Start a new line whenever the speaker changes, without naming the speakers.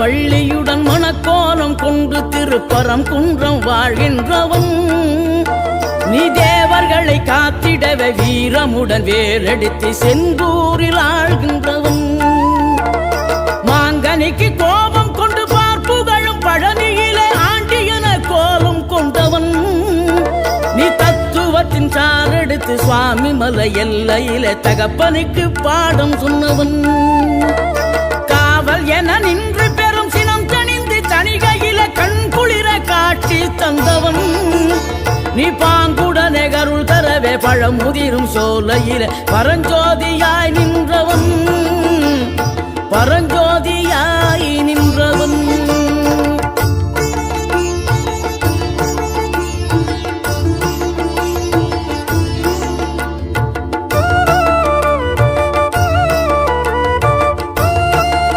வள்ளியுடன் மணக்கோலம் கொண்டு திருப்பரம் குன்றம் வாழ்கின்றவன். நீ தேவர்களை காத்திடவே வீரமுடன் வேலெடுத்து செந்தூரில் ஆழ்கின்றவன். மாங்கனிக்கு கோபம் கொண்டு பார்ப்புகழும் பழனியிலே ஆண்டியன கோலம் கொண்டவன். நீ தத்துவத்தின் சாரெடுத்து சுவாமி மலை எல்லையிலே தகப்பனுக்கு பாடம் சொன்னவன். காவல் என நின்று பெரும் சினம் தணிந்து தணிகையில கண் குளிர காட்சி தந்தவன். நீ பாங்குடனே கருள் தரவே பழமுதிரும் சோலையில பரஞ்சோதியாய் நின்றவன்.